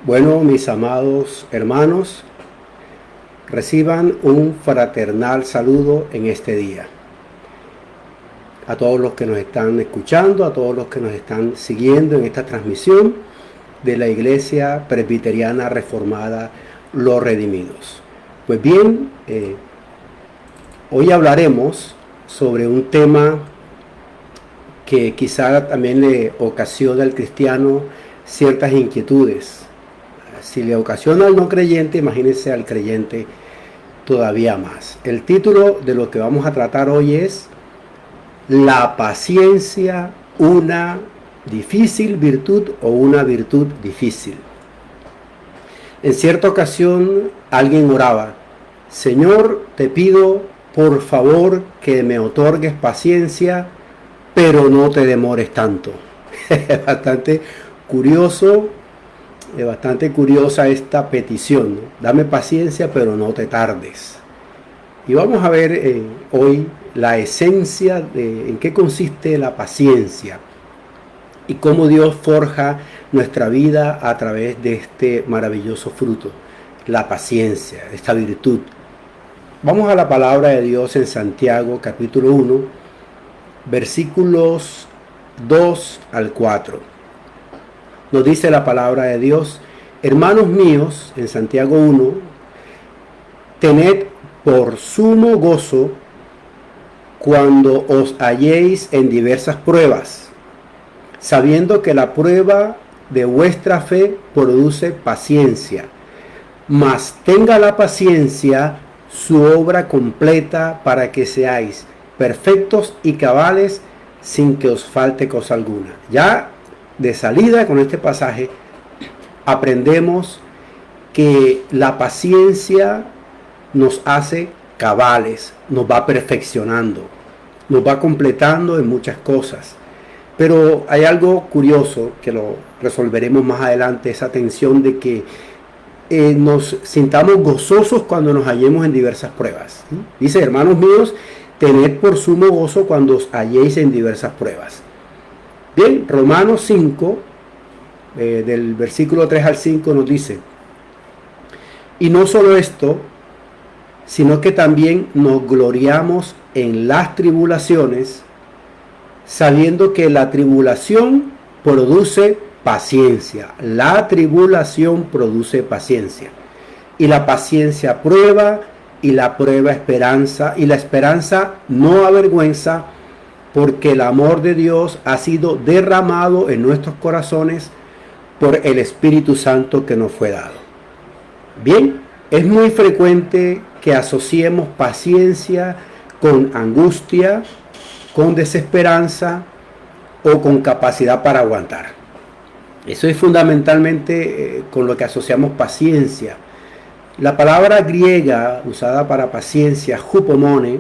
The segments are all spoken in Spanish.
Bueno, mis amados hermanos, reciban un fraternal saludo en este día. A todos los que nos están escuchando, a todos los que nos están siguiendo en esta transmisión de la Iglesia Presbiteriana Reformada Los Redimidos. Pues bien, hoy hablaremos sobre un tema que quizá también le ocasiona al cristiano ciertas inquietudes. Si le ocasiona al no creyente, imagínense al creyente todavía más. El título de lo que vamos a tratar hoy es La paciencia, una difícil virtud o una virtud difícil. En cierta ocasión alguien oraba: Señor, te pido por favor que me otorgues paciencia, pero no te demores tanto. Bastante curiosa esta petición, ¿no? Dame paciencia, pero no te tardes. Y vamos a ver hoy la esencia de en qué consiste la paciencia y cómo Dios forja nuestra vida a través de este maravilloso fruto, la paciencia, esta virtud. Vamos a la palabra de Dios en Santiago capítulo 1, versículos 2 al 4. Nos dice la palabra de Dios: hermanos míos, en Santiago 1, tened por sumo gozo cuando os halléis en diversas pruebas, sabiendo que la prueba de vuestra fe produce paciencia. Mas tenga la paciencia su obra completa, para que seáis perfectos y cabales, sin que os falte cosa alguna. Ya de salida con este pasaje aprendemos que la paciencia nos hace cabales, nos va perfeccionando, nos va completando en muchas cosas. Pero hay algo curioso que lo resolveremos más adelante, esa tensión de que nos sintamos gozosos cuando nos hallemos en diversas pruebas. Dice: hermanos míos, tened por sumo gozo cuando os halléis en diversas pruebas. Bien, Romanos 5, del versículo 3 al 5 nos dice: y no solo esto, sino que también nos gloriamos en las tribulaciones, sabiendo que la tribulación produce paciencia. La tribulación produce paciencia. Y la paciencia prueba, y la prueba esperanza, y la esperanza no avergüenza, porque el amor de Dios ha sido derramado en nuestros corazones por el Espíritu Santo que nos fue dado. Bien, es muy frecuente que asociemos paciencia con angustia, con desesperanza o con capacidad para aguantar. Eso es fundamentalmente con lo que asociamos paciencia. La palabra griega usada para paciencia, upomone,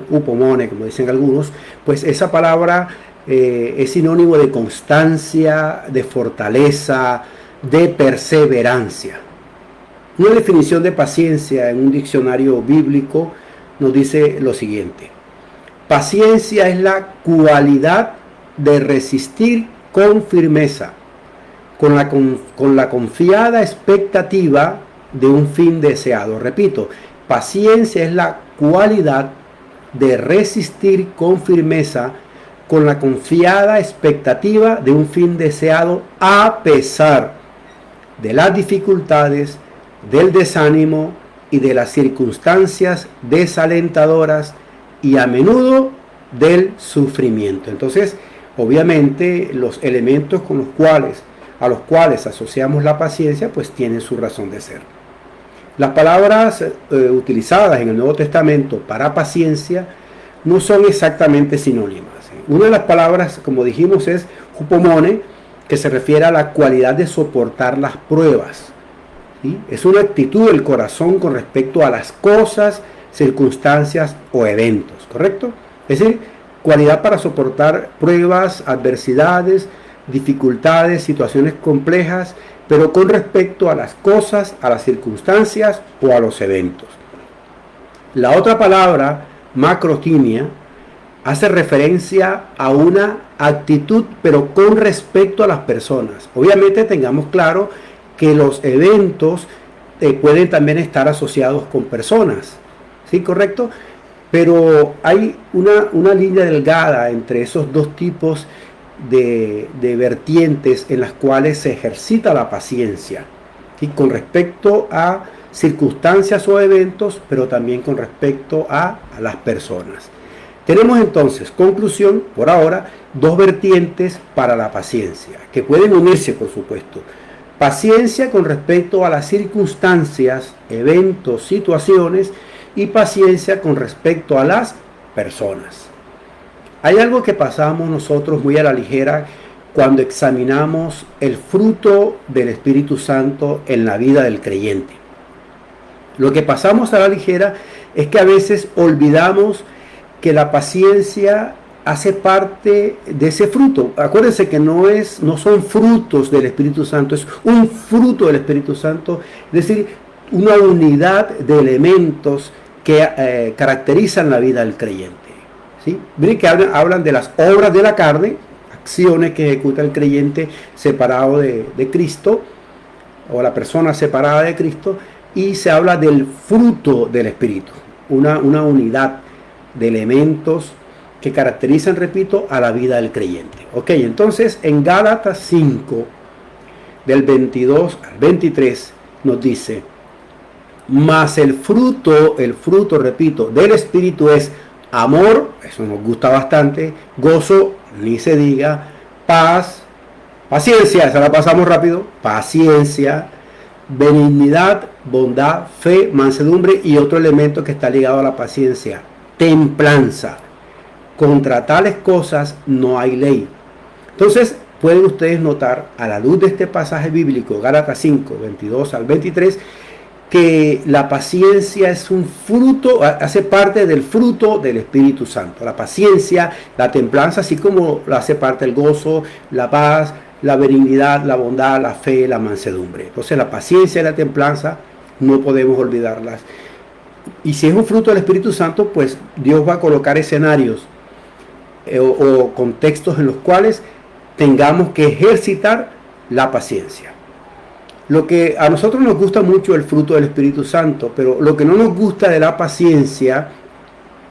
como dicen algunos, pues esa palabra es sinónimo de constancia, de fortaleza, de perseverancia. Una definición de paciencia en un diccionario bíblico nos dice lo siguiente: paciencia es la cualidad de resistir con firmeza, con la confiada expectativa de un fin deseado. Repito, paciencia es la cualidad de resistir con firmeza, con la confiada expectativa de un fin deseado, a pesar de las dificultades, del desánimo y de las circunstancias desalentadoras, y a menudo del sufrimiento. Entonces, obviamente, los elementos a los cuales asociamos la paciencia, pues tienen su razón de ser. Las palabras utilizadas en el Nuevo Testamento para paciencia no son exactamente sinónimas. Una de las palabras, como dijimos, es upomone, que se refiere a la cualidad de soportar las pruebas. ¿Sí? Es una actitud del corazón con respecto a las cosas, circunstancias o eventos, ¿correcto? Es decir, cualidad para soportar pruebas, adversidades, dificultades, situaciones complejas, pero con respecto a las cosas, a las circunstancias o a los eventos. La otra palabra, macrotimia, hace referencia a una actitud, pero con respecto a las personas. Obviamente tengamos claro que los eventos pueden también estar asociados con personas, ¿sí? ¿Correcto? Pero hay una línea delgada entre esos dos tipos de vertientes en las cuales se ejercita la paciencia, ¿sí? Con respecto a circunstancias o eventos, pero también con respecto a las personas. Tenemos entonces, conclusión, por ahora, dos vertientes para la paciencia, que pueden unirse, por supuesto. Paciencia con respecto a las circunstancias, eventos, situaciones, y paciencia con respecto a las personas. Hay algo que pasamos nosotros muy a la ligera cuando examinamos el fruto del Espíritu Santo en la vida del creyente. Lo que pasamos a la ligera es que a veces olvidamos que la paciencia hace parte de ese fruto. Acuérdense que no son frutos del Espíritu Santo, es un fruto del Espíritu Santo, es decir, una unidad de elementos que caracterizan la vida del creyente, ¿sí? Miren que hablan de las obras de la carne, acciones que ejecuta el creyente separado de Cristo, o la persona separada de Cristo, y se habla del fruto del Espíritu, una unidad de elementos que caracterizan, repito, a la vida del creyente. Ok, entonces en Gálatas 5, del 22 al 23, nos dice: mas el fruto, repito, del Espíritu es amor, eso nos gusta bastante, gozo, ni se diga, paz, paciencia, esa la pasamos rápido, paciencia, benignidad, bondad, fe, mansedumbre, y otro elemento que está ligado a la paciencia, templanza. Contra tales cosas no hay ley. Entonces, pueden ustedes notar, a la luz de este pasaje bíblico, Gálatas 5, 22 al 23, que la paciencia es un fruto, hace parte del fruto del Espíritu Santo. La paciencia, la templanza, así como lo hace parte el gozo, la paz, la benignidad, la bondad, la fe, la mansedumbre. Entonces la paciencia y la templanza no podemos olvidarlas. Y si es un fruto del Espíritu Santo, pues Dios va a colocar escenarios o contextos en los cuales tengamos que ejercitar la paciencia. Lo que a nosotros nos gusta mucho el fruto del Espíritu Santo, pero lo que no nos gusta de la paciencia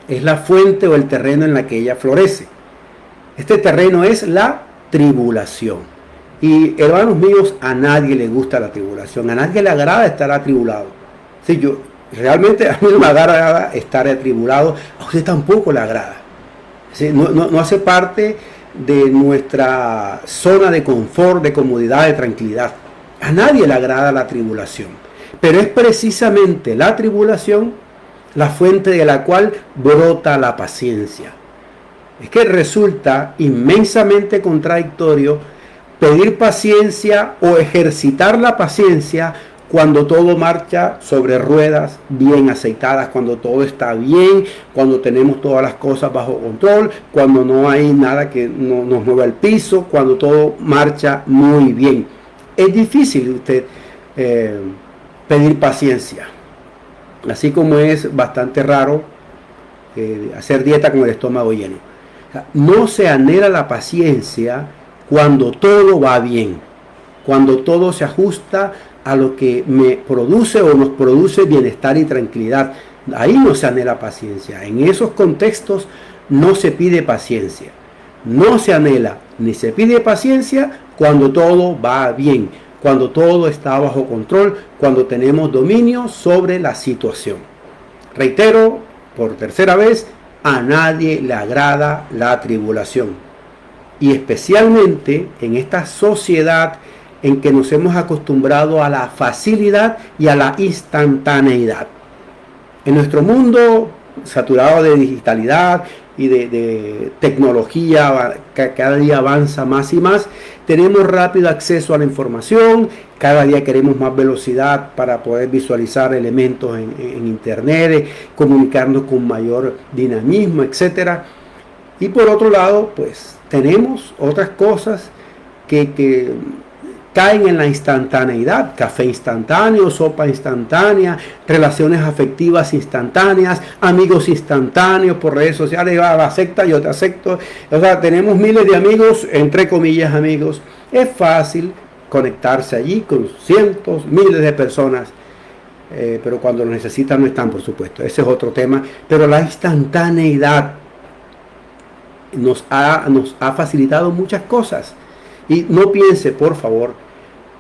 es la fuente o el terreno en la que ella florece. Este terreno es la tribulación. Y hermanos míos, a nadie le gusta la tribulación, a nadie le agrada estar atribulado. Sí, realmente a mí no me agrada estar atribulado, a usted tampoco le agrada. Sí, no hace parte de nuestra zona de confort, de comodidad, de tranquilidad. A nadie le agrada la tribulación, pero es precisamente la tribulación la fuente de la cual brota la paciencia. Es que resulta inmensamente contradictorio pedir paciencia o ejercitar la paciencia cuando todo marcha sobre ruedas bien aceitadas, cuando todo está bien, cuando tenemos todas las cosas bajo control, cuando no hay nada que nos mueva el piso, cuando todo marcha muy bien. Es difícil usted pedir paciencia, así como es bastante raro hacer dieta con el estómago lleno. O sea, no se anhela la paciencia cuando todo va bien, cuando todo se ajusta a lo que me produce o nos produce bienestar y tranquilidad. Ahí no se anhela paciencia. En esos contextos no se pide paciencia. No se anhela ni se pide paciencia cuando todo va bien, cuando todo está bajo control, cuando tenemos dominio sobre la situación. Reitero por tercera vez, a nadie le agrada la tribulación. Y especialmente en esta sociedad en que nos hemos acostumbrado a la facilidad y a la instantaneidad. En nuestro mundo saturado de digitalidad y de tecnología que cada día avanza más y más, tenemos rápido acceso a la información, cada día queremos más velocidad para poder visualizar elementos en internet, comunicarnos con mayor dinamismo, etc. Y por otro lado, pues tenemos otras cosas que caen en la instantaneidad: café instantáneo, sopa instantánea, relaciones afectivas instantáneas, amigos instantáneos por redes sociales, acepta, yo te acepto. O sea, tenemos miles de amigos, entre comillas amigos. Es fácil conectarse allí con cientos, miles de personas, pero cuando lo necesitan no están, por supuesto. Ese es otro tema. Pero la instantaneidad nos ha facilitado muchas cosas. Y no piense, por favor,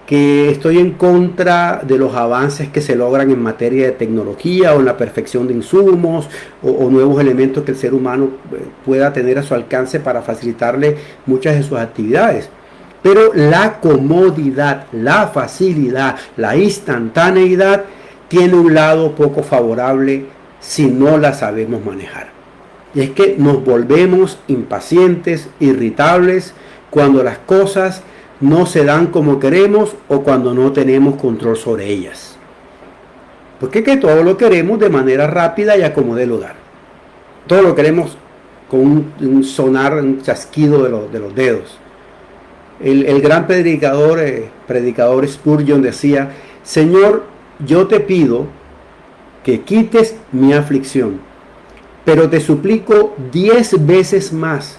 que estoy en contra de los avances que se logran en materia de tecnología o en la perfección de insumos o nuevos elementos que el ser humano pueda tener a su alcance para facilitarle muchas de sus actividades. Pero la comodidad, la facilidad, la instantaneidad tiene un lado poco favorable si no la sabemos manejar. Y es que nos volvemos impacientes, irritables, cuando las cosas no se dan como queremos o cuando no tenemos control sobre ellas. Porque es que todo lo queremos de manera rápida y a como dé lugar. Todo lo queremos con un sonar, un chasquido de los dedos. El gran predicador Spurgeon decía: Señor, yo te pido que quites mi aflicción, pero te suplico 10 veces más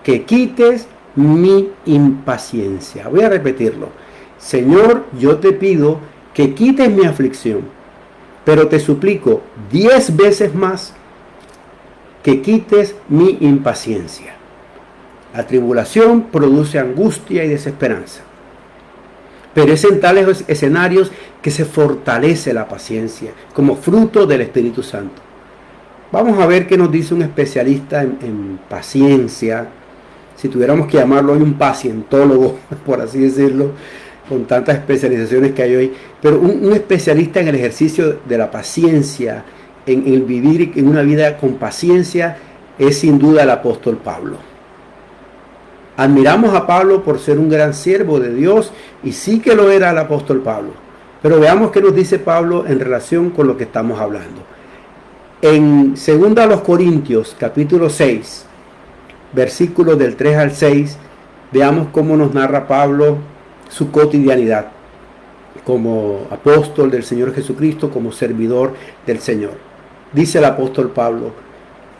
que quites mi impaciencia. Voy a repetirlo. Señor, yo te pido que quites mi aflicción, pero te suplico 10 veces más que quites mi impaciencia. La tribulación produce angustia y desesperanza, pero es en tales escenarios que se fortalece la paciencia como fruto del Espíritu Santo. Vamos a ver qué nos dice un especialista en paciencia, si tuviéramos que llamarlo hoy un pacientólogo, por así decirlo, con tantas especializaciones que hay hoy, pero un especialista en el ejercicio de la paciencia, en el vivir en una vida con paciencia, es sin duda el apóstol Pablo. Admiramos a Pablo por ser un gran siervo de Dios, y sí que lo era el apóstol Pablo. Pero veamos qué nos dice Pablo en relación con lo que estamos hablando. En 2 Corintios, capítulo 6, versículos del 3 al 6, veamos cómo nos narra Pablo su cotidianidad como apóstol del Señor Jesucristo, como servidor del Señor. Dice el apóstol Pablo: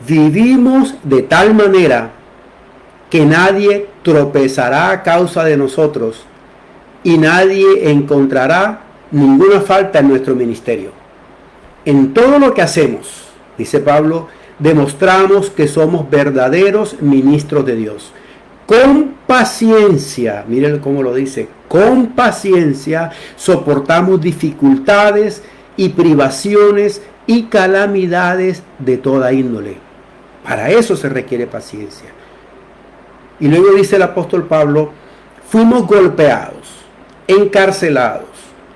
vivimos de tal manera que nadie tropezará a causa de nosotros y nadie encontrará ninguna falta en nuestro ministerio. En todo lo que hacemos, dice Pablo, demostramos que somos verdaderos ministros de Dios. Con paciencia, miren cómo lo dice, con paciencia soportamos dificultades y privaciones y calamidades de toda índole. Para eso se requiere paciencia. Y luego dice el apóstol Pablo: fuimos golpeados, encarcelados,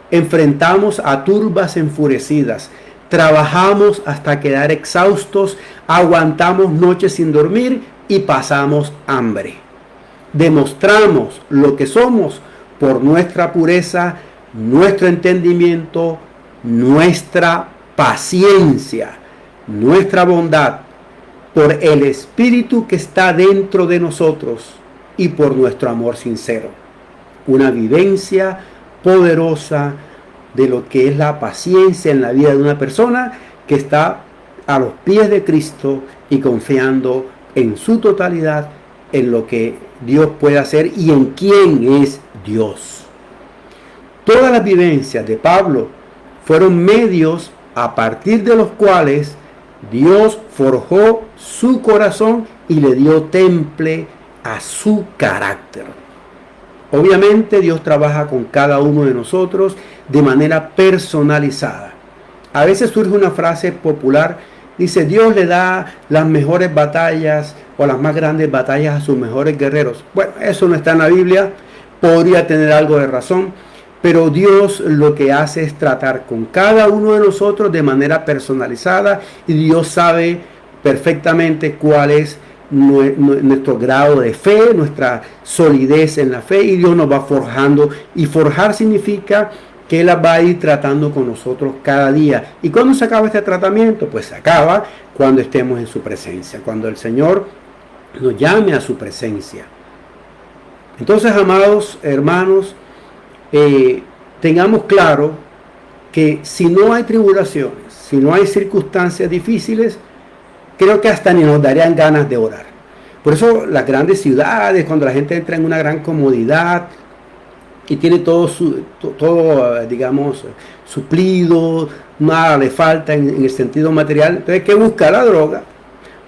enfrentamos a turbas enfurecidas, trabajamos hasta quedar exhaustos, aguantamos noches sin dormir y pasamos hambre. Demostramos lo que somos por nuestra pureza, nuestro entendimiento, nuestra paciencia, nuestra bondad, por el Espíritu que está dentro de nosotros y por nuestro amor sincero. Una vivencia poderosa de lo que es la paciencia en la vida de una persona que está a los pies de Cristo y confiando en su totalidad en lo que Dios puede hacer y en quién es Dios. Todas las vivencias de Pablo fueron medios a partir de los cuales Dios forjó su corazón y le dio temple a su carácter. Obviamente Dios trabaja con cada uno de nosotros de manera personalizada. A veces surge una frase popular, dice: Dios le da las mejores batallas o las más grandes batallas a sus mejores guerreros. Bueno, eso no está en la Biblia, podría tener algo de razón, pero Dios lo que hace es tratar con cada uno de nosotros de manera personalizada, y Dios sabe perfectamente cuál es nuestro grado de fe, nuestra solidez en la fe, y Dios nos va forjando. Y forjar significa que Él va a ir tratando con nosotros cada día. ¿Y cuándo se acaba este tratamiento? Pues se acaba cuando estemos en su presencia, cuando el Señor nos llame a su presencia. Entonces, amados hermanos, tengamos claro que si no hay tribulaciones, si no hay circunstancias difíciles, creo que hasta ni nos darían ganas de orar. Por eso las grandes ciudades, cuando la gente entra en una gran comodidad, y tiene todo, digamos, suplido, nada le falta en el sentido material. Entonces, ¿qué busca la droga?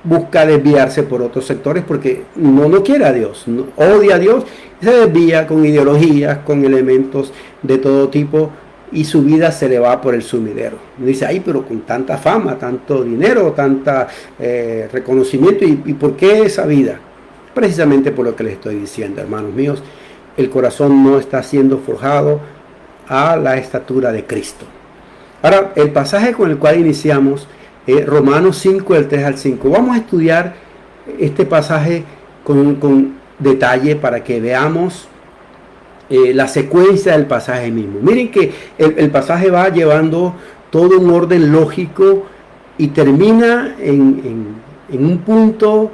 Busca desviarse por otros sectores porque no quiere a Dios, odia a Dios, y se desvía con ideologías, con elementos de todo tipo, y su vida se le va por el sumidero. Dice, ay, pero con tanta fama, tanto dinero, tanta reconocimiento, ¿y por qué esa vida? Precisamente por lo que les estoy diciendo, hermanos míos, el corazón no está siendo forjado a la estatura de Cristo. Ahora, el pasaje con el cual iniciamos, Romanos 5, del 3 al 5. Vamos a estudiar este pasaje con detalle para que veamos la secuencia del pasaje mismo. Miren que el pasaje va llevando todo un orden lógico y termina en un punto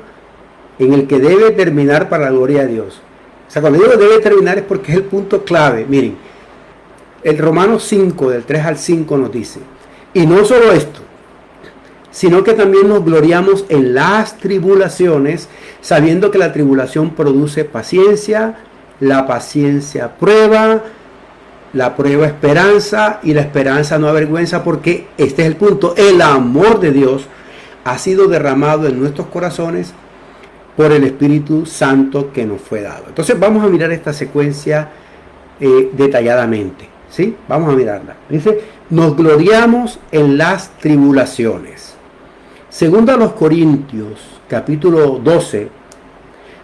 en el que debe terminar para la gloria de Dios. O sea, cuando digo debe terminar es porque es el punto clave. Miren, el Romanos 5, del 3 al 5 nos dice, y no solo esto, sino que también nos gloriamos en las tribulaciones, sabiendo que la tribulación produce paciencia, la paciencia prueba, la prueba esperanza, y la esperanza no avergüenza, porque este es el punto, el amor de Dios ha sido derramado en nuestros corazones por el Espíritu Santo que nos fue dado. Entonces vamos a mirar esta secuencia detalladamente, ¿sí? Vamos a mirarla. Dice, nos gloriamos en las tribulaciones. Segundo a los Corintios, capítulo 12,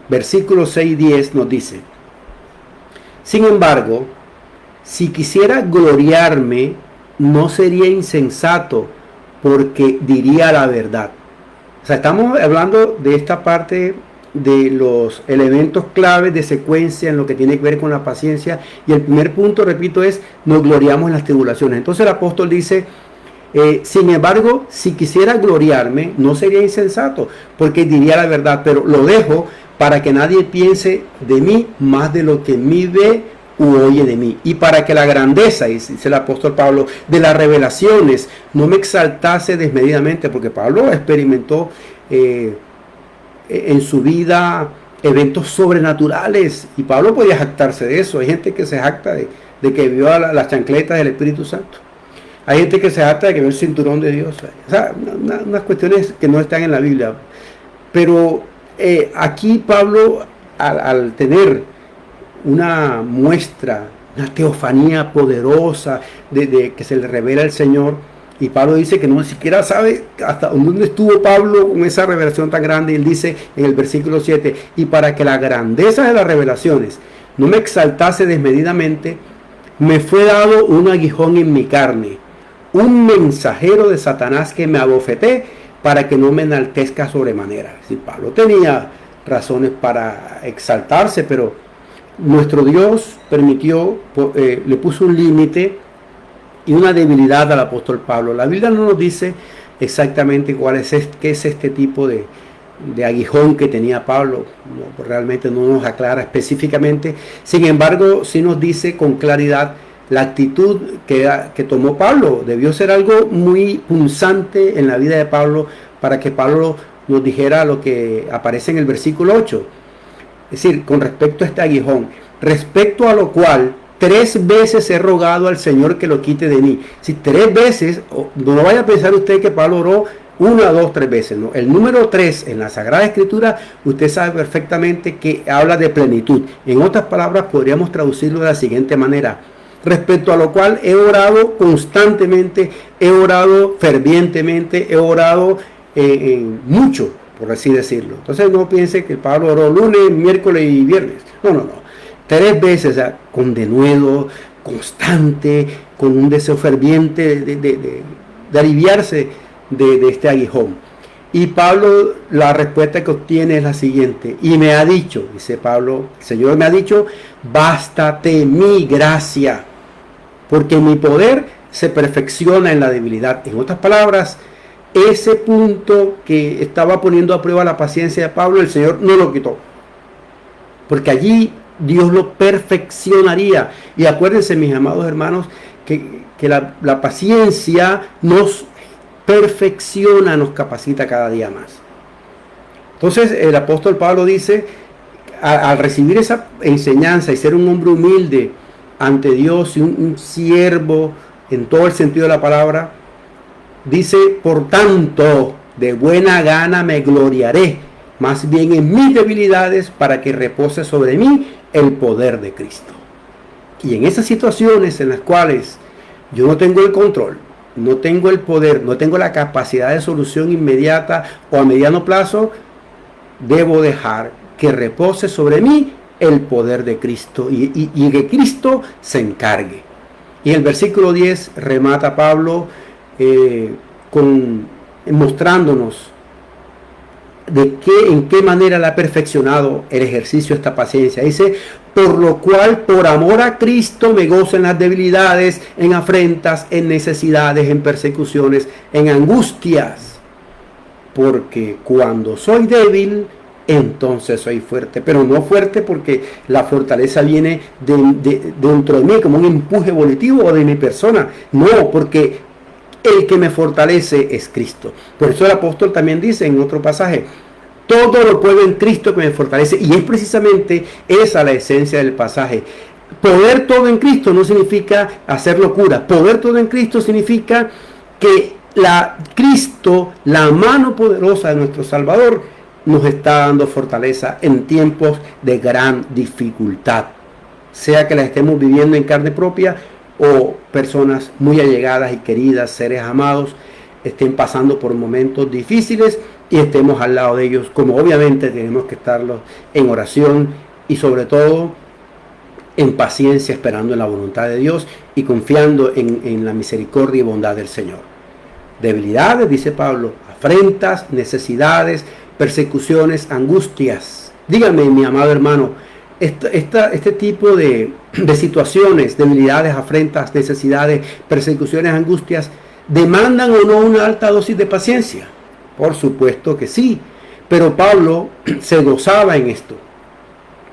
versículos 6 y 10 nos dice, sin embargo, si quisiera gloriarme, no sería insensato, porque diría la verdad. O sea, estamos hablando de esta parte de los elementos claves de secuencia en lo que tiene que ver con la paciencia. Y el primer punto, repito, es nos gloriamos en las tribulaciones. Entonces el apóstol dice, sin embargo, si quisiera gloriarme, no sería insensato, porque diría la verdad, pero lo dejo para que nadie piense de mí más de lo que mí ve u oye de mí, y para que la grandeza, dice el apóstol Pablo, de las revelaciones no me exaltase desmedidamente, porque Pablo experimentó en su vida eventos sobrenaturales, y Pablo podía jactarse de eso. Hay gente que se jacta de que vio las chancletas del Espíritu Santo. Hay gente que se jacta de que vio el cinturón de Dios. O sea, unas cuestiones que no están en la Biblia. Pero aquí Pablo, al tener una muestra, una teofanía poderosa de que se le revela el Señor, y Pablo dice que no siquiera sabe hasta dónde estuvo Pablo con esa revelación tan grande, y él dice en el versículo 7, y para que la grandeza de las revelaciones no me exaltase desmedidamente, me fue dado un aguijón en mi carne, un mensajero de Satanás que me abofeté para que no me enaltezca sobremanera. Si Pablo tenía razones para exaltarse, pero nuestro Dios permitió, le puso un límite y una debilidad al apóstol Pablo. La Biblia no nos dice exactamente qué es este tipo de aguijón que tenía Pablo. No, realmente no nos aclara específicamente. Sin embargo, sí nos dice con claridad la actitud que tomó Pablo. Debió ser algo muy punzante en la vida de Pablo para que Pablo nos dijera lo que aparece en el versículo 8. Es decir, con respecto a este aguijón, respecto a lo cual 3 veces he rogado al Señor que lo quite de mí. Si 3 veces, no vaya a pensar usted que Pablo oró 1, 2, 3 veces, no. El número 3 en la Sagrada Escritura, usted sabe perfectamente que habla de plenitud. En otras palabras, podríamos traducirlo de la siguiente manera: respecto a lo cual he orado constantemente, he orado fervientemente, he orado mucho, por así decirlo. Entonces no piense que Pablo oró lunes, miércoles y viernes. No. 3 veces, o sea, con denuedo, constante, con un deseo ferviente de aliviarse de este aguijón. Y Pablo, la respuesta que obtiene es la siguiente: y me ha dicho, dice Pablo, el Señor me ha dicho, bástate mi gracia, porque mi poder se perfecciona en la debilidad. En otras palabras, ese punto que estaba poniendo a prueba la paciencia de Pablo, el Señor no lo quitó, porque allí Dios lo perfeccionaría. Y acuérdense, mis amados hermanos, que la paciencia nos perfecciona, nos capacita cada día más. Entonces el apóstol Pablo dice, al recibir esa enseñanza y ser un hombre humilde, ante Dios y un siervo en todo el sentido de la palabra. Dice, por tanto, de buena gana me gloriaré, más bien en mis debilidades, para que repose sobre mí el poder de Cristo. Y en esas situaciones en las cuales yo no tengo el control, no tengo el poder, no tengo la capacidad de solución inmediata o a mediano plazo, debo dejar que repose sobre mí el poder de Cristo y que Cristo se encargue. Y el versículo 10 remata Pablo mostrándonos en qué manera le ha perfeccionado el ejercicio de esta paciencia. Dice, por lo cual, por amor a Cristo, me gozo en las debilidades, en afrentas, en necesidades, en persecuciones, en angustias. Porque cuando soy débil, entonces soy fuerte. Pero no fuerte porque la fortaleza viene dentro de mí, como un empuje volitivo o de mi persona. No, porque el que me fortalece es Cristo. Por eso el apóstol también dice en otro pasaje, todo lo puedo en Cristo que me fortalece. Y es precisamente esa la esencia del pasaje. Poder todo en Cristo no significa hacer locura. Poder todo en Cristo significa que Cristo, la mano poderosa de nuestro Salvador, nos está dando fortaleza en tiempos de gran dificultad. Sea que la estemos viviendo en carne propia o personas muy allegadas y queridas, seres amados, estén pasando por momentos difíciles y estemos al lado de ellos, como obviamente tenemos que estarlos en oración y sobre todo en paciencia, esperando en la voluntad de Dios y confiando en la misericordia y bondad del Señor. Debilidades, dice Pablo, afrentas, necesidades, persecuciones, angustias. Dígame, mi amado hermano, este tipo de situaciones, debilidades, afrentas, necesidades, persecuciones, angustias, ¿demandan o no una alta dosis de paciencia? Por supuesto que sí, pero Pablo se gozaba en esto.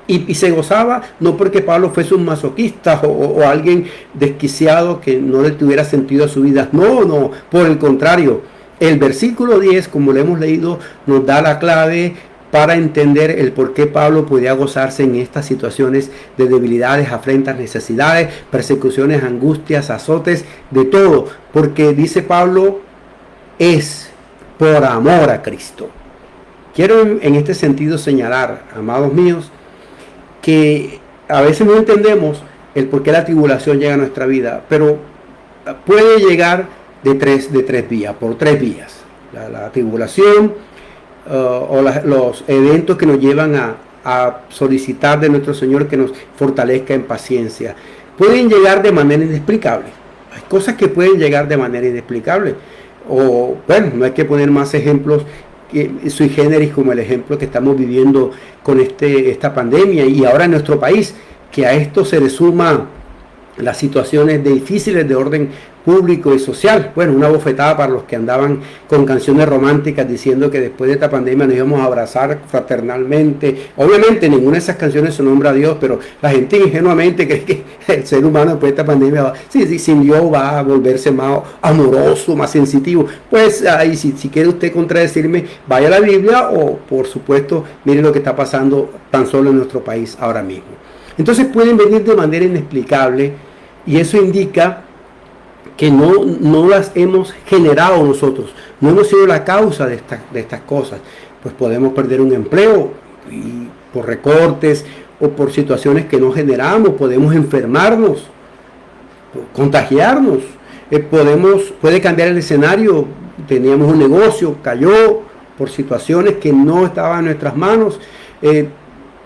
Y se gozaba no porque Pablo fuese un masoquista o alguien desquiciado que no le tuviera sentido a su vida. No, por el contrario. El versículo 10, como lo hemos leído, nos da la clave para entender el por qué Pablo podía gozarse en estas situaciones de debilidades, afrentas, necesidades, persecuciones, angustias, azotes, de todo. Porque dice Pablo, es por amor a Cristo. Quiero en este sentido señalar, amados míos, que a veces no entendemos el por qué la tribulación llega a nuestra vida, pero puede llegar de tres vías, por tres vías. La tribulación o los eventos que nos llevan a solicitar de nuestro Señor que nos fortalezca en paciencia. Pueden llegar de manera inexplicable. Hay cosas que pueden llegar de manera inexplicable. O, bueno, no hay que poner más ejemplos sui generis como el ejemplo que estamos viviendo con esta pandemia y ahora en nuestro país, que a esto se le suma las situaciones difíciles de orden público y social. Bueno, una bofetada para los que andaban con canciones románticas diciendo que después de esta pandemia nos íbamos a abrazar fraternalmente. Obviamente ninguna de esas canciones se nombra a Dios, pero la gente ingenuamente cree que el ser humano después de esta pandemia sin Dios va a volverse más amoroso, más sensitivo. Pues ahí si quiere usted contradecirme, vaya a la Biblia o por supuesto mire lo que está pasando tan solo en nuestro país ahora mismo. Entonces pueden venir de manera inexplicable y eso indica que no las hemos generado nosotros, no hemos sido la causa de estas cosas. Pues podemos perder un empleo y por recortes o por situaciones que no generamos, podemos enfermarnos, contagiarnos, puede cambiar el escenario, teníamos un negocio, cayó por situaciones que no estaban en nuestras manos,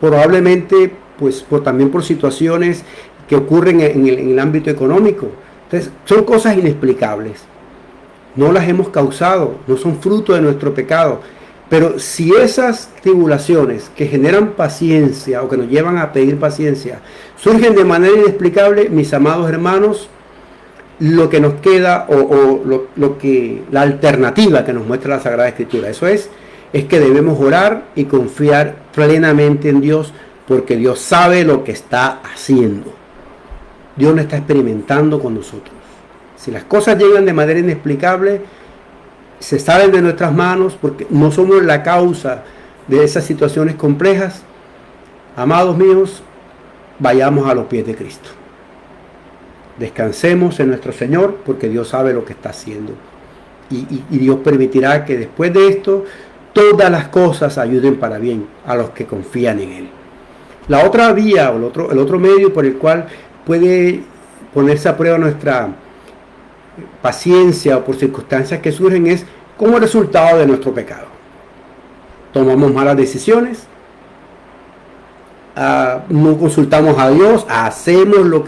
probablemente pues también por situaciones que ocurren en el ámbito económico. Entonces, son cosas inexplicables. No las hemos causado, no son fruto de nuestro pecado. Pero si esas tribulaciones que generan paciencia o que nos llevan a pedir paciencia surgen de manera inexplicable, mis amados hermanos, lo que nos queda la alternativa que nos muestra la Sagrada Escritura, eso es que debemos orar y confiar plenamente en Dios, porque Dios sabe lo que está haciendo. Dios lo está experimentando con nosotros. Si las cosas llegan de manera inexplicable, se salen de nuestras manos porque no somos la causa de esas situaciones complejas. Amados míos, vayamos a los pies de Cristo. Descansemos en nuestro Señor, porque Dios sabe lo que está haciendo. Y Dios permitirá que después de esto todas las cosas ayuden para bien a los que confían en Él. La otra vía o el otro medio por el cual puede ponerse a prueba nuestra paciencia o por circunstancias que surgen es como resultado de nuestro pecado. Tomamos malas decisiones, no consultamos a Dios, hacemos lo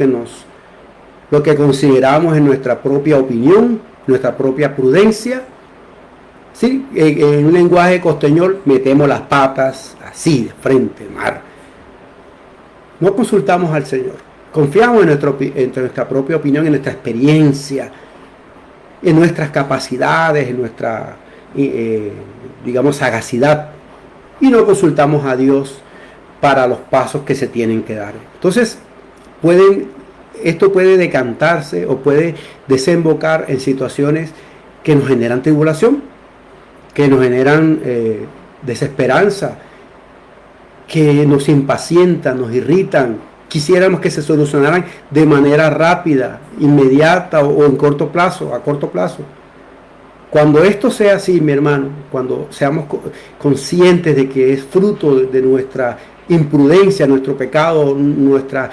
que consideramos en nuestra propia opinión, nuestra propia prudencia. ¿Sí? En un lenguaje costeñol, metemos las patas así de frente, mar. No consultamos al Señor. Confiamos en nuestra propia opinión, en nuestra experiencia, en nuestras capacidades, en nuestra, digamos, sagacidad. Y no consultamos a Dios para los pasos que se tienen que dar. Entonces, esto puede decantarse o puede desembocar en situaciones que nos generan tribulación, que nos generan desesperanza, que nos impacientan, nos irritan. Quisiéramos que se solucionaran de manera rápida, inmediata o en corto plazo, a corto plazo. Cuando esto sea así, mi hermano, cuando seamos conscientes de que es fruto de nuestra imprudencia, nuestro pecado, nuestra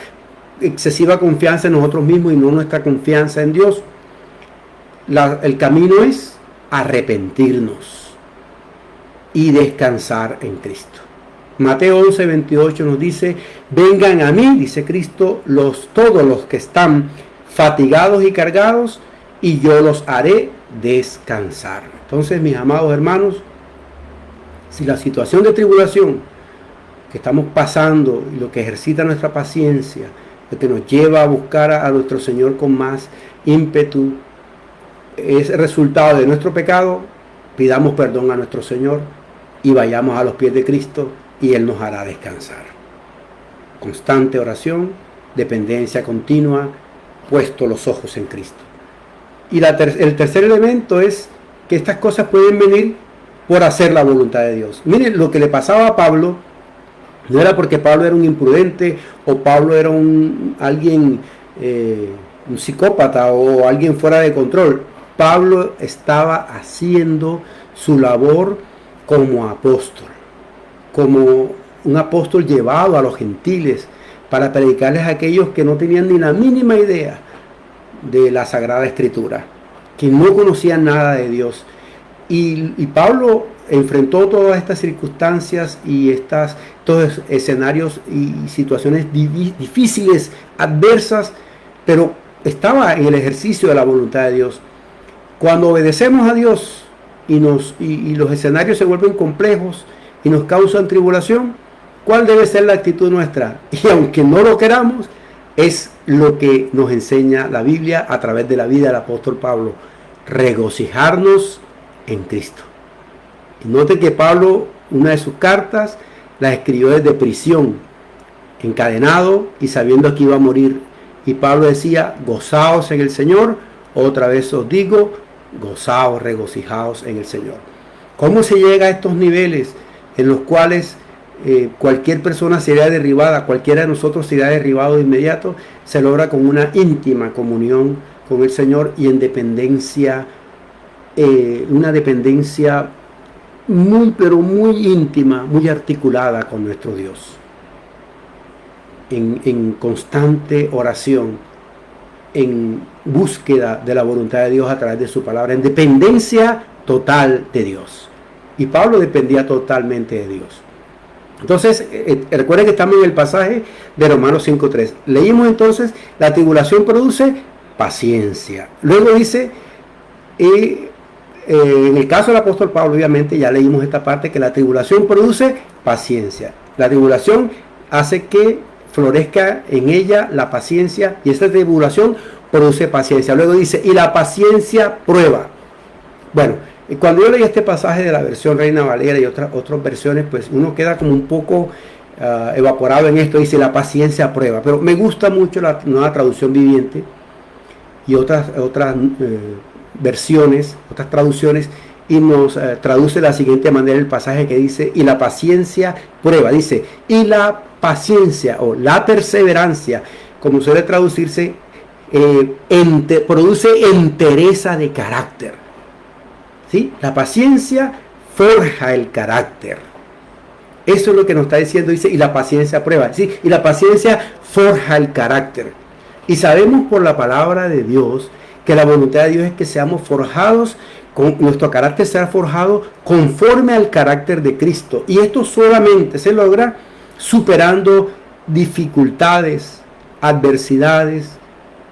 excesiva confianza en nosotros mismos y no nuestra confianza en Dios, el camino es arrepentirnos y descansar en Cristo. Mateo 11:28 nos dice: vengan a mí, dice Cristo, todos los que están fatigados y cargados, y yo los haré descansar. Entonces, mis amados hermanos, si la situación de tribulación que estamos pasando y lo que ejercita nuestra paciencia, lo que nos lleva a buscar a nuestro Señor con más ímpetu, es el resultado de nuestro pecado, pidamos perdón a nuestro Señor y vayamos a los pies de Cristo y Él nos hará descansar. Constante oración, dependencia continua, puesto los ojos en Cristo. Y el tercer elemento es que estas cosas pueden venir por hacer la voluntad de Dios. Miren, lo que le pasaba a Pablo no era porque Pablo era un imprudente o Pablo era alguien, un psicópata o alguien fuera de control. Pablo estaba haciendo su labor como apóstol, como un apóstol llevado a los gentiles para predicarles a aquellos que no tenían ni la mínima idea de la Sagrada Escritura, que no conocían nada de Dios. Y Pablo enfrentó todas estas circunstancias y todos escenarios y situaciones difíciles, adversas, pero estaba en el ejercicio de la voluntad de Dios. Cuando obedecemos a Dios y los escenarios se vuelven complejos y nos causan tribulación, ¿cuál debe ser la actitud nuestra? Y aunque no lo queramos, es lo que nos enseña la Biblia a través de la vida del apóstol Pablo: regocijarnos en Cristo. Y note que Pablo, una de sus cartas, la escribió desde prisión, encadenado y sabiendo que iba a morir. Y Pablo decía: gozaos en el Señor. Otra vez os digo, gozaos, regocijaos en el Señor. ¿Cómo se llega a estos niveles en los cuales cualquier persona sería derribada, cualquiera de nosotros sería derribado de inmediato? Se logra con una íntima comunión con el Señor y en dependencia, una dependencia muy pero muy íntima, muy articulada con nuestro Dios, en constante oración, en búsqueda de la voluntad de Dios a través de su palabra, en dependencia total de Dios. Y Pablo dependía totalmente de Dios. Entonces, recuerden que estamos en el pasaje de Romanos 5:3. Leímos entonces: la tribulación produce paciencia. Luego dice, en el caso del apóstol Pablo, obviamente ya leímos esta parte, que la tribulación produce paciencia. La tribulación hace que florezca en ella la paciencia, y esta tribulación produce paciencia. Luego dice: y la paciencia prueba. Bueno, cuando yo leí este pasaje de la versión Reina Valera y otras versiones, pues uno queda como un poco evaporado en esto. Dice: la paciencia prueba. Pero me gusta mucho la nueva traducción viviente y otras versiones, otras traducciones, y nos traduce de la siguiente manera el pasaje, que dice: y la paciencia prueba. Dice: y la paciencia o la perseverancia, como suele traducirse, produce entereza de carácter. ¿Sí? La paciencia forja el carácter. Eso es lo que nos está diciendo, dice, y la paciencia prueba. ¿Sí? Y la paciencia forja el carácter. Y sabemos por la palabra de Dios que la voluntad de Dios es que seamos forjados, nuestro carácter sea forjado conforme al carácter de Cristo. Y esto solamente se logra superando dificultades, adversidades,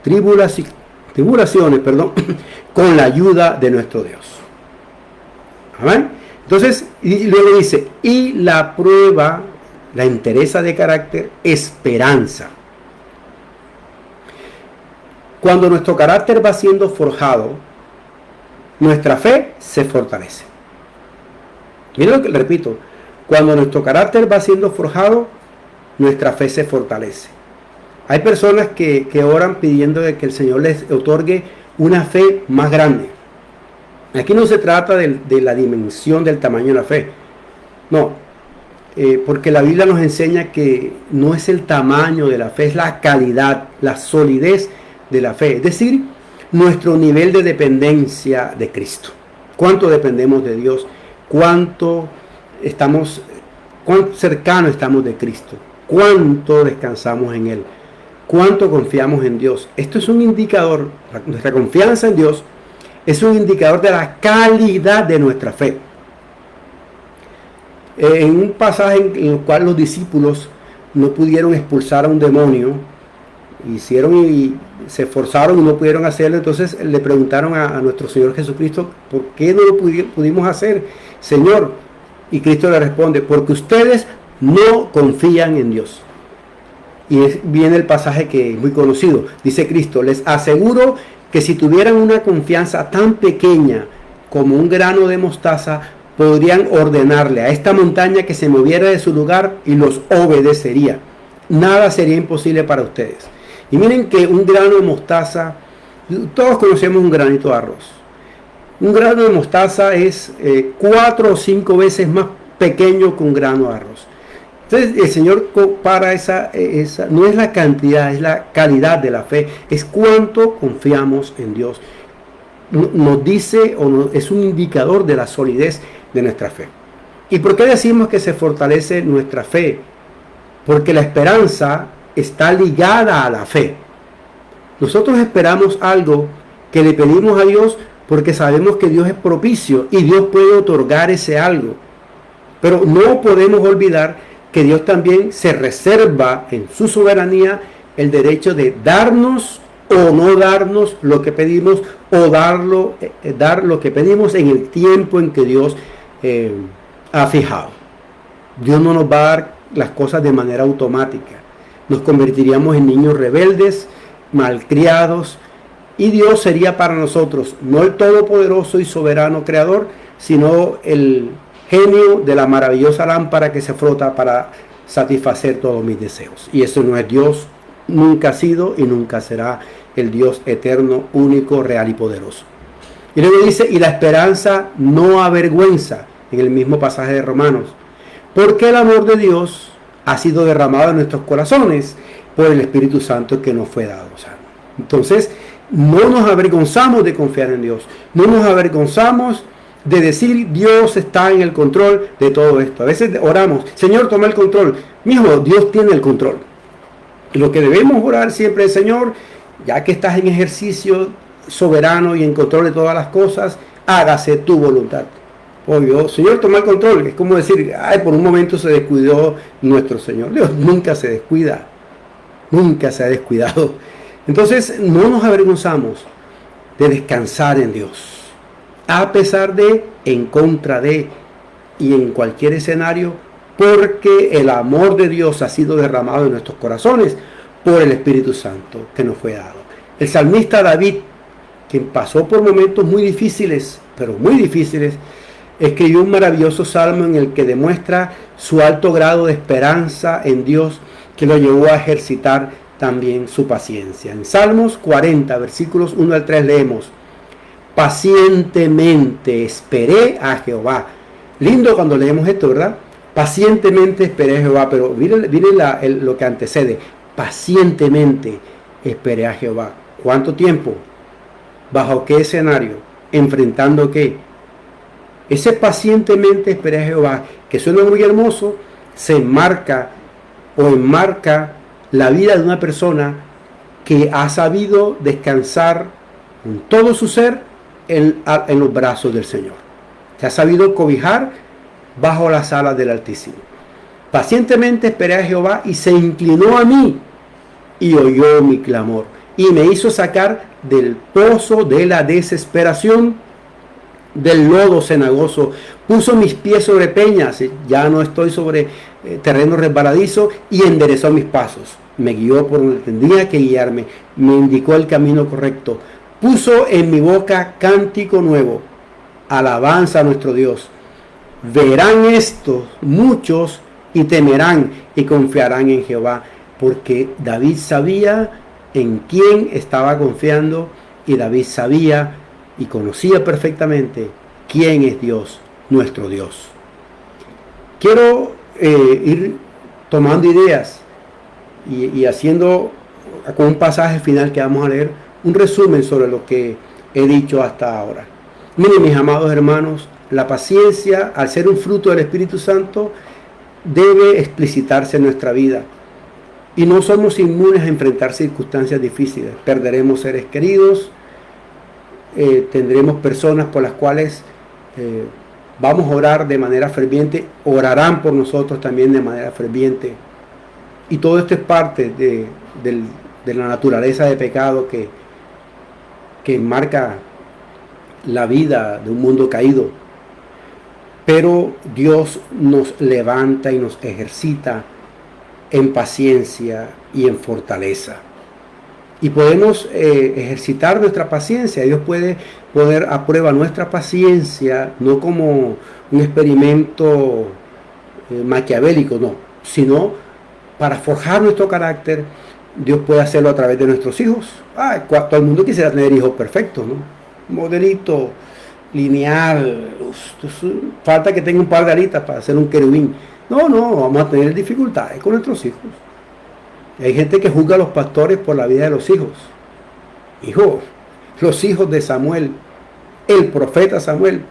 tribulaciones, con la ayuda de nuestro Dios. Amén. Entonces, y luego dice, y la prueba, la entereza de carácter, esperanza. Cuando nuestro carácter va siendo forjado, nuestra fe se fortalece. Miren lo que le repito, cuando nuestro carácter va siendo forjado, nuestra fe se fortalece. Hay personas que oran pidiendo de que el Señor les otorgue una fe más grande. Aquí no se trata de la dimensión del tamaño de la fe. No, porque la Biblia nos enseña que no es el tamaño de la fe, es la calidad, la solidez de la fe. Es decir, nuestro nivel de dependencia de Cristo. ¿Cuánto dependemos de Dios? ¿Cuánto cercano estamos de Cristo? ¿Cuánto descansamos en Él? ¿Cuánto confiamos en Dios? Esto es un indicador, nuestra confianza en Dios es un indicador de la calidad de nuestra fe. En un pasaje en el cual los discípulos no pudieron expulsar a un demonio, hicieron y se esforzaron y no pudieron hacerlo, entonces le preguntaron a nuestro Señor Jesucristo, ¿por qué no lo pudimos hacer, Señor? Y Cristo le responde, porque ustedes no confían en Dios. Y viene el pasaje que es muy conocido. Dice Cristo, les aseguro que si tuvieran una confianza tan pequeña como un grano de mostaza, podrían ordenarle a esta montaña que se moviera de su lugar y los obedecería. Nada sería imposible para ustedes. Y miren que un grano de mostaza, todos conocemos un granito de arroz. Un grano de mostaza es 4 o 5 veces más pequeño que un grano de arroz. Entonces el Señor compara esa, no es la cantidad, es la calidad de la fe, es cuánto confiamos en Dios. Nos dice, es un indicador de la solidez de nuestra fe. ¿Y por qué decimos que se fortalece nuestra fe? Porque la esperanza está ligada a la fe. Nosotros esperamos algo que le pedimos a Dios porque sabemos que Dios es propicio y Dios puede otorgar ese algo. Pero no podemos olvidar que Dios también se reserva en su soberanía el derecho de darnos o no darnos lo que pedimos, o dar lo que pedimos en el tiempo en que Dios ha fijado. Dios no nos va a dar las cosas de manera automática. Nos convertiríamos en niños rebeldes, malcriados, y Dios sería para nosotros no el todopoderoso y soberano creador, sino el genio de la maravillosa lámpara que se frota para satisfacer todos mis deseos. Y eso no es Dios, nunca ha sido y nunca será el Dios eterno, único, real y poderoso. Y luego dice, y la esperanza no avergüenza, en el mismo pasaje de Romanos, porque el amor de Dios ha sido derramado en nuestros corazones por el Espíritu Santo que nos fue dado. Entonces, no nos avergonzamos de confiar en Dios, no nos avergonzamos de decir Dios está en el control de todo esto. A veces oramos, Señor, toma el control. Mijo, Dios tiene el control. Y lo que debemos orar siempre es, Señor, ya que estás en ejercicio soberano y en control de todas las cosas, hágase tu voluntad. Obvio, Señor, toma el control. Es como decir, ay, por un momento se descuidó nuestro Señor. Dios nunca se descuida, nunca se ha descuidado. Entonces, no nos avergonzamos de descansar en Dios. A pesar de, en contra de y en cualquier escenario, porque el amor de Dios ha sido derramado en nuestros corazones por el Espíritu Santo que nos fue dado. El salmista David, quien pasó por momentos muy difíciles, pero muy difíciles, escribió un maravilloso salmo en el que demuestra su alto grado de esperanza en Dios, que lo llevó a ejercitar también su paciencia. En Salmos 40, versículos 1 al 3 leemos: pacientemente esperé a Jehová. Lindo cuando leemos esto, ¿verdad? Pacientemente esperé a Jehová, pero miren lo que antecede. Pacientemente esperé a Jehová. ¿Cuánto tiempo? ¿Bajo qué escenario? ¿Enfrentando qué? Ese pacientemente esperé a Jehová, que suena muy hermoso, se enmarca o enmarca la vida de una persona que ha sabido descansar con todo su ser en los brazos del Señor. Se ha sabido cobijar bajo las alas del Altísimo. Pacientemente esperé a Jehová y se inclinó a mí y oyó mi clamor y me hizo sacar del pozo de la desesperación, del lodo cenagoso. Puso mis pies sobre peñas, ya no estoy sobre terreno resbaladizo, y enderezó mis pasos. Me guió por donde tendría que guiarme, me indicó el camino correcto. Puso en mi boca cántico nuevo, alabanza a nuestro Dios. Verán esto muchos y temerán y confiarán en Jehová, porque David sabía en quién estaba confiando, y David sabía y conocía perfectamente quién es Dios, nuestro Dios. Quiero ir tomando ideas y haciendo con un pasaje final que vamos a leer, un resumen sobre lo que he dicho hasta ahora. Miren, mis amados hermanos, la paciencia, al ser un fruto del Espíritu Santo, debe explicitarse en nuestra vida. Y no somos inmunes a enfrentar circunstancias difíciles. Perderemos seres queridos, tendremos personas por las cuales vamos a orar de manera ferviente, orarán por nosotros también de manera ferviente. Y todo esto es parte de la naturaleza de pecado que marca la vida de un mundo caído. Pero Dios nos levanta y nos ejercita en paciencia y en fortaleza. Y podemos ejercitar nuestra paciencia. Dios puede poner a prueba nuestra paciencia, no como un experimento maquiavélico, no, sino para forjar nuestro carácter. Dios puede hacerlo a través de nuestros hijos. Todo el mundo quisiera tener hijos perfectos, ¿no? Modelito lineal, falta que tenga un par de alitas para hacer un querubín. No, vamos a tener dificultades con nuestros hijos. Hay gente que juzga a los pastores por la vida de los hijos. Hijo, los hijos de Samuel, el profeta Samuel,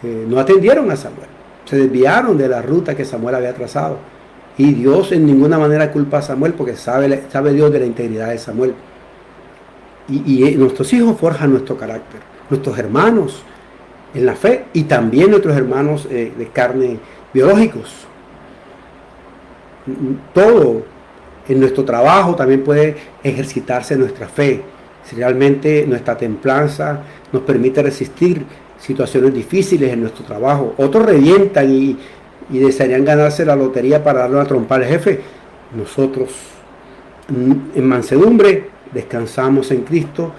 no atendieron a Samuel. Se desviaron de la ruta que Samuel había trazado. Y Dios en ninguna manera culpa a Samuel, porque sabe Dios de la integridad de Samuel. Y nuestros hijos forjan nuestro carácter. Nuestros hermanos en la fe y también nuestros hermanos de carne biológicos. Todo en nuestro trabajo también puede ejercitarse nuestra fe. Si realmente nuestra templanza nos permite resistir situaciones difíciles en nuestro trabajo. Otros revientan y desearían ganarse la lotería para darle una trompa al jefe. Nosotros en mansedumbre descansamos en Cristo,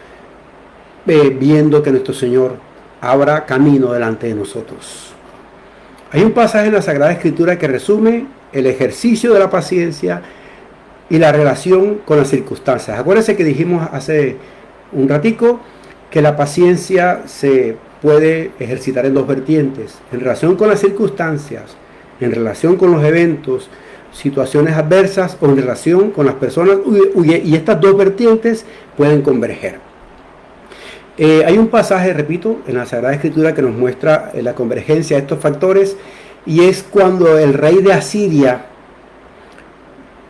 viendo que nuestro Señor abra camino delante de nosotros. Hay un pasaje en la Sagrada Escritura que resume el ejercicio de la paciencia y la relación con las circunstancias. Acuérdense que dijimos hace un ratico que la paciencia se puede ejercitar en dos vertientes: en relación con las circunstancias, en relación con los eventos, situaciones adversas, o en relación con las personas, y estas dos vertientes pueden converger. Hay un pasaje, repito, en la Sagrada Escritura que nos muestra la convergencia de estos factores, y es cuando el rey de Asiria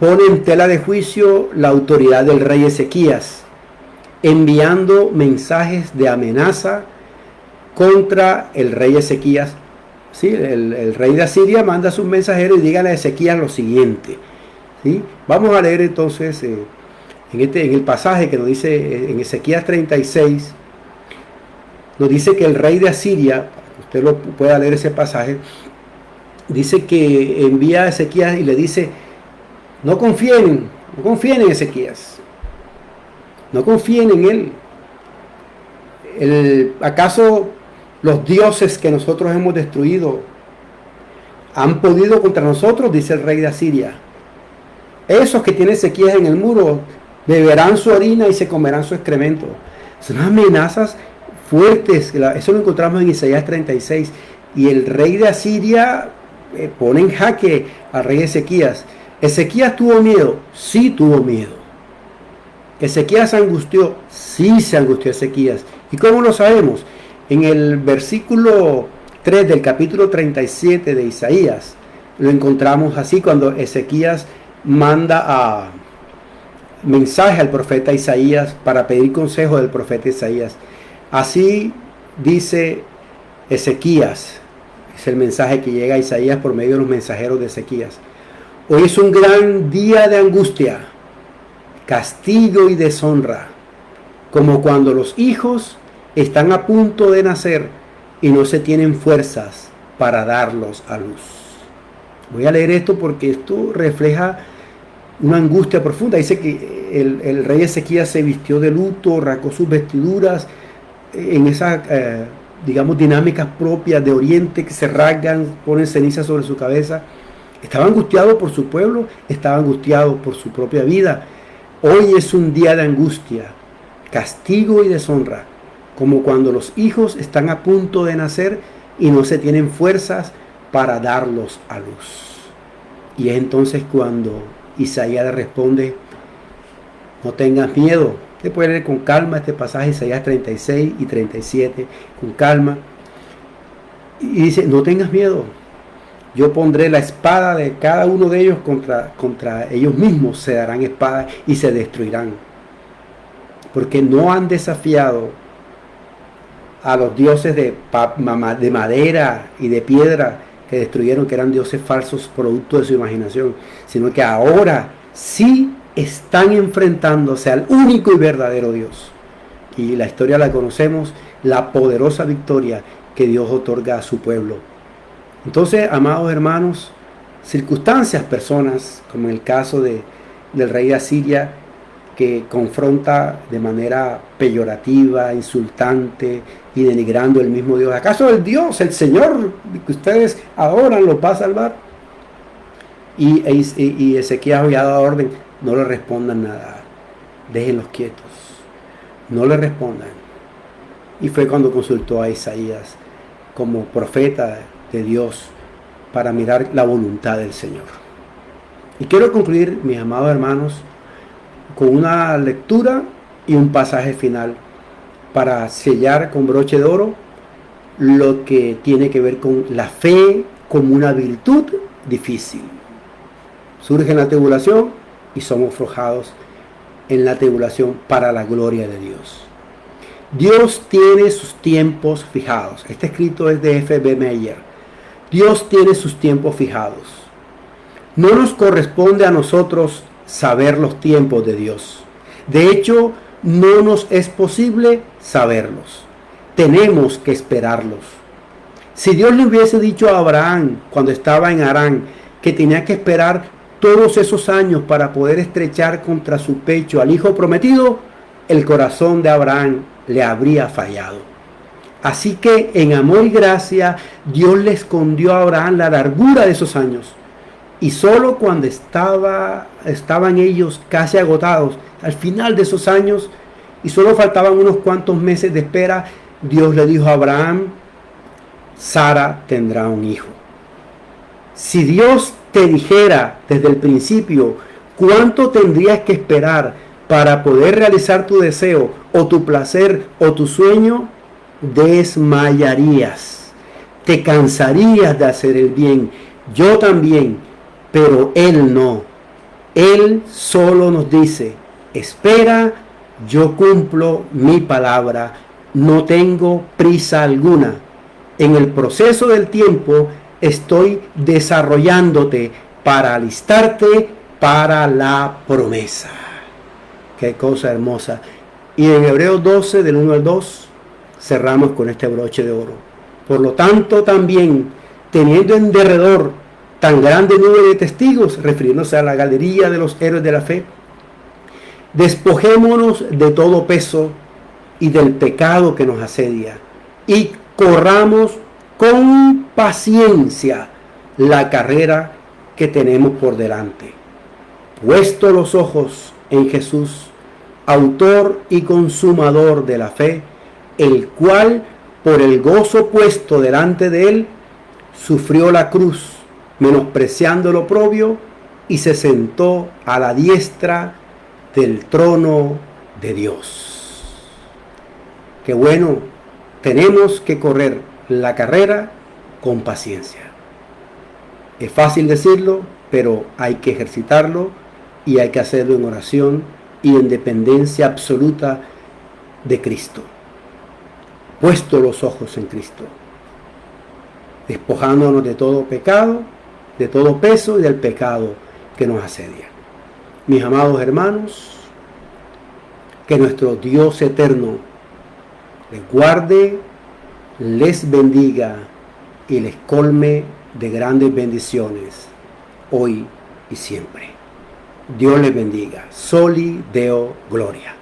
pone en tela de juicio la autoridad del rey Ezequías, enviando mensajes de amenaza contra el rey Ezequías. ¿Sí? El rey de Asiria manda a sus mensajeros y dígale a Ezequías lo siguiente. ¿Sí? Vamos a leer entonces en el pasaje que nos dice en Ezequías 36, nos dice que el rey de Asiria, usted lo pueda leer ese pasaje, dice que envía a Ezequías y le dice: no confíen en Ezequías, no confíen en él. ¿Acaso los dioses que nosotros hemos destruido han podido contra nosotros? Dice el rey de Asiria. Esos que tiene Ezequías en el muro beberán su orina y se comerán su excremento. Son amenazas fuertes. Eso lo encontramos en Isaías 36. Y el rey de Asiria pone en jaque al rey Ezequías. ¿Ezequías tuvo miedo? Sí tuvo miedo. ¿Ezequías se angustió? Sí, se angustió Ezequías. ¿Y cómo lo sabemos? En el versículo 3 del capítulo 37 de Isaías, lo encontramos así cuando Ezequías manda a mensaje al profeta Isaías para pedir consejo del profeta Isaías. Así dice Ezequías, es el mensaje que llega a Isaías por medio de los mensajeros de Ezequías. Hoy es un gran día de angustia, castigo y deshonra, como cuando los hijos están a punto de nacer y no se tienen fuerzas para darlos a luz. Voy a leer esto porque esto refleja una angustia profunda. Dice que el rey Ezequías se vistió de luto, rasgó sus vestiduras en esas, digamos, dinámicas propias de Oriente que se rasgan, ponen ceniza sobre su cabeza. Estaba angustiado por su pueblo, estaba angustiado por su propia vida. Hoy es un día de angustia, castigo y deshonra, como cuando los hijos están a punto de nacer y no se tienen fuerzas para darlos a luz. Y es entonces cuando Isaías le responde: no tengas miedo. Usted puede leer con calma este pasaje, Isaías 36 y 37, con calma. Y dice: no tengas miedo. Yo pondré la espada de cada uno de ellos contra ellos mismos, se darán espada y se destruirán. Porque no han desafiado a los dioses de madera y de piedra que destruyeron, que eran dioses falsos producto de su imaginación, sino que ahora sí están enfrentándose al único y verdadero Dios. Y la historia la conocemos, la poderosa victoria que Dios otorga a su pueblo. Entonces, amados hermanos, circunstancias, personas, como en el caso del rey de Asiria, que confronta de manera peyorativa, insultante y denigrando el mismo Dios. ¿Acaso el Dios, el Señor que ustedes adoran, los va a salvar? Y Ezequías había dado orden: no le respondan nada, déjenlos quietos, no le respondan. Y fue cuando consultó a Isaías como profeta de Dios para mirar la voluntad del Señor. Y quiero concluir, mis amados hermanos, con una lectura y un pasaje final para sellar con broche de oro lo que tiene que ver con la fe como una virtud difícil. Surge en la tribulación y somos forjados en la tribulación para la gloria de Dios. Dios tiene sus tiempos fijados. Este escrito es de F.B. Meyer. Dios tiene sus tiempos fijados. No nos corresponde a nosotros saber los tiempos de Dios. De hecho, no nos es posible saberlos. Tenemos que esperarlos. Si Dios le hubiese dicho a Abraham cuando estaba en Harán que tenía que esperar todos esos años para poder estrechar contra su pecho al hijo prometido, el corazón de Abraham le habría fallado. Así que en amor y gracia Dios le escondió a Abraham la largura de esos años. Y solo cuando estaban ellos casi agotados, al final de esos años, y solo faltaban unos cuantos meses de espera, Dios le dijo a Abraham: Sara tendrá un hijo. Si Dios te dijera desde el principio cuánto tendrías que esperar para poder realizar tu deseo, o tu placer, o tu sueño, desmayarías, te cansarías de hacer el bien. Yo también, pero Él no. Él solo nos dice: espera, yo cumplo mi palabra, no tengo prisa alguna. En el proceso del tiempo estoy desarrollándote para alistarte para la promesa. Qué cosa hermosa. Y en Hebreos 12, del 1 al 2, cerramos con este broche de oro. Por lo tanto, también, teniendo en derredor tan grande número de testigos, refiriéndose a la galería de los héroes de la fe, despojémonos de todo peso y del pecado que nos asedia, y corramos con paciencia la carrera que tenemos por delante. Puesto los ojos en Jesús, autor y consumador de la fe, el cual, por el gozo puesto delante de él, sufrió la cruz, menospreciando lo oprobio, y se sentó a la diestra del trono de Dios. Qué bueno, tenemos que correr la carrera con paciencia. Es fácil decirlo, pero hay que ejercitarlo y hay que hacerlo en oración y en dependencia absoluta de Cristo. Puesto los ojos en Cristo, despojándonos de todo pecado, de todo peso y del pecado que nos asedia. Mis amados hermanos, que nuestro Dios eterno les guarde, les bendiga y les colme de grandes bendiciones hoy y siempre. Dios les bendiga. Soli Deo Gloria.